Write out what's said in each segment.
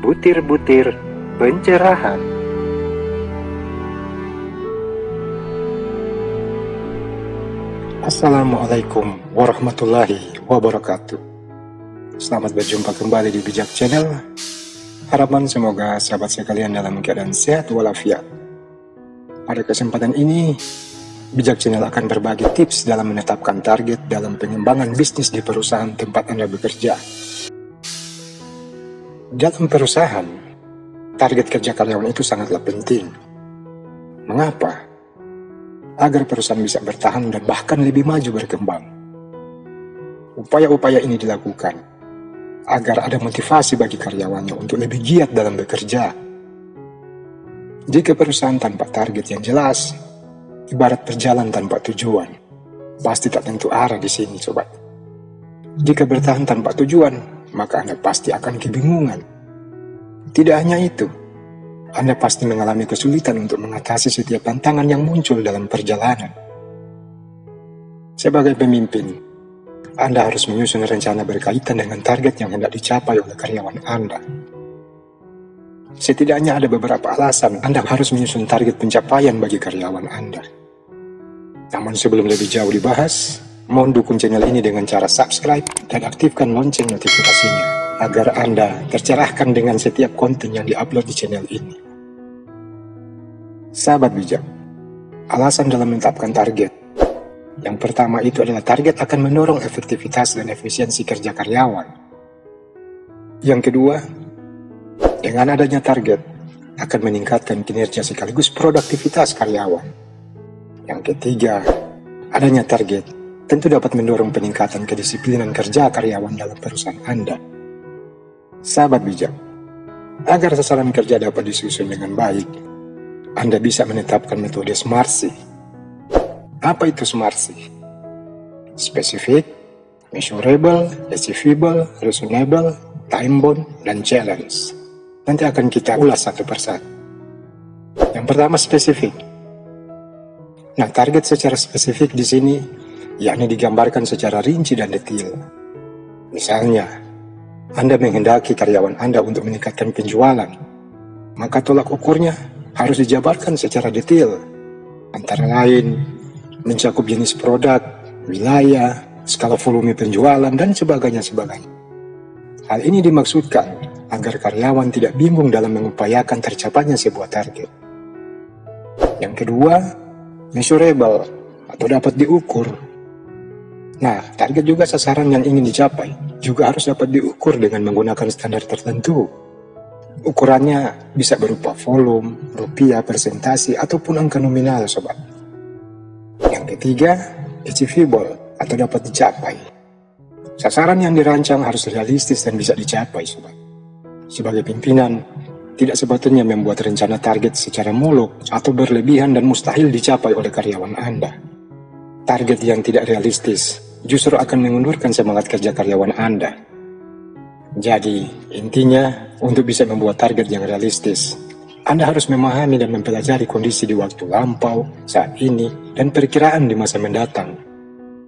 Butir-butir pencerahan. Assalamualaikum warahmatullahi wabarakatuh. Selamat berjumpa kembali di Bijak Channel. Harapan semoga sahabat sekalian dalam keadaan sehat walafiat. Pada kesempatan ini, Bijak Channel akan berbagi tips dalam menetapkan target dalam pengembangan bisnis di perusahaan tempat Anda bekerja. Dalam perusahaan, target kerja karyawan itu sangatlah penting. Mengapa? Agar perusahaan bisa bertahan dan bahkan lebih maju berkembang. Upaya-upaya ini dilakukan agar ada motivasi bagi karyawannya untuk lebih giat dalam bekerja. Jika perusahaan tanpa target yang jelas, ibarat perjalanan tanpa tujuan, pasti tak tentu arah di sini, sobat. Jika bertahan tanpa tujuan, maka Anda pasti akan kebingungan. Tidak hanya itu, Anda pasti mengalami kesulitan untuk mengatasi setiap tantangan yang muncul dalam perjalanan. Sebagai pemimpin, Anda harus menyusun rencana berkaitan dengan target yang hendak dicapai oleh karyawan Anda. Setidaknya ada beberapa alasan Anda harus menyusun target pencapaian bagi karyawan Anda. Namun sebelum lebih jauh dibahas, mohon dukung channel ini dengan cara subscribe dan aktifkan lonceng notifikasinya agar Anda tercerahkan dengan setiap konten yang diupload di channel ini. Sahabat bijak, alasan dalam menetapkan target. Yang pertama itu adalah target akan mendorong efektivitas dan efisiensi kerja karyawan. Yang kedua, dengan adanya target akan meningkatkan kinerja sekaligus produktivitas karyawan. Yang ketiga, adanya target tentu dapat mendorong peningkatan kedisiplinan kerja karyawan dalam perusahaan Anda. Sahabat bijak, agar sasaran kerja dapat disusun dengan baik, Anda bisa menetapkan metode SMART-C. Apa itu SMART-C? Specific, measurable, achievable, reasonable, time-bound, dan challenge. Nanti akan kita ulas satu persatu. Yang pertama, spesifik. Nah, target secara spesifik di sini yakni digambarkan secara rinci dan detail. Misalnya, Anda menghendaki karyawan Anda untuk meningkatkan penjualan, maka tolak ukurnya harus dijabarkan secara detail. Antara lain, mencakup jenis produk, wilayah, skala volume penjualan, dan sebagainya. Hal ini dimaksudkan agar karyawan tidak bingung dalam mengupayakan tercapainya sebuah target. Yang kedua, measurable atau dapat diukur. Nah, target juga sasaran yang ingin dicapai juga harus dapat diukur dengan menggunakan standar tertentu. Ukurannya bisa berupa volume, rupiah, persentase, ataupun angka nominal, sobat. Yang ketiga, achievable atau dapat dicapai. Sasaran yang dirancang harus realistis dan bisa dicapai, sobat. Sebagai pimpinan, tidak sebetulnya membuat rencana target secara muluk atau berlebihan dan mustahil dicapai oleh karyawan Anda. Target yang tidak realistis justru akan mengundurkan semangat kerja karyawan Anda. Jadi, intinya, untuk bisa membuat target yang realistis, Anda harus memahami dan mempelajari kondisi di waktu lampau, saat ini, dan perkiraan di masa mendatang.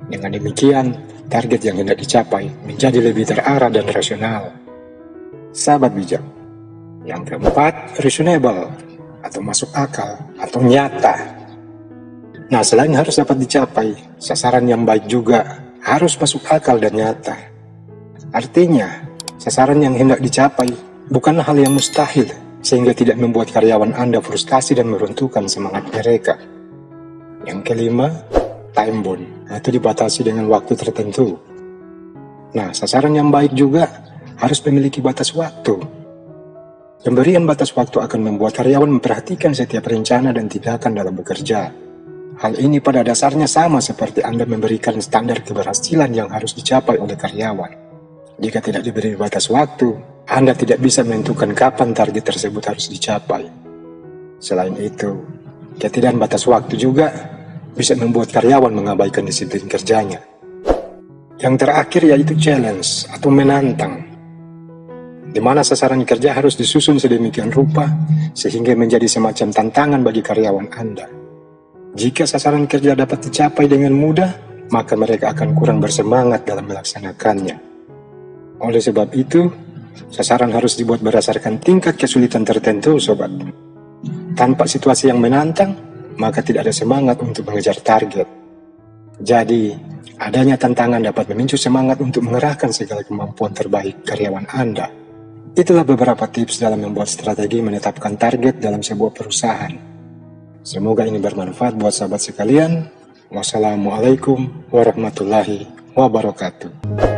Dengan demikian, target yang hendak dicapai menjadi lebih terarah dan rasional. Sahabat bijak, yang keempat, reasonable atau masuk akal atau nyata. Nah, selain harus dapat dicapai, sasaran yang baik juga harus masuk akal dan nyata. Artinya, sasaran yang hendak dicapai bukanlah hal yang mustahil, sehingga tidak membuat karyawan Anda frustasi dan meruntuhkan semangat mereka. Yang kelima, time bound atau dibatasi dengan waktu tertentu. Nah, sasaran yang baik juga harus memiliki batas waktu. Pemberian batas waktu akan membuat karyawan memperhatikan setiap rencana dan tindakan dalam bekerja. Hal ini pada dasarnya sama seperti Anda memberikan standar keberhasilan yang harus dicapai oleh karyawan. Jika tidak diberi batas waktu, Anda tidak bisa menentukan kapan target tersebut harus dicapai. Selain itu, ketiadaan batas waktu juga bisa membuat karyawan mengabaikan disiplin kerjanya. Yang terakhir yaitu challenge atau menantang, di mana sasaran kerja harus disusun sedemikian rupa sehingga menjadi semacam tantangan bagi karyawan Anda. Jika sasaran kerja dapat dicapai dengan mudah, maka mereka akan kurang bersemangat dalam melaksanakannya. Oleh sebab itu, sasaran harus dibuat berdasarkan tingkat kesulitan tertentu, sobat. Tanpa situasi yang menantang, maka tidak ada semangat untuk mengejar target. Jadi, adanya tantangan dapat memicu semangat untuk mengerahkan segala kemampuan terbaik karyawan Anda. Itulah beberapa tips dalam membuat strategi menetapkan target dalam sebuah perusahaan. Semoga ini bermanfaat buat sahabat sekalian. Wassalamualaikum warahmatullahi wabarakatuh.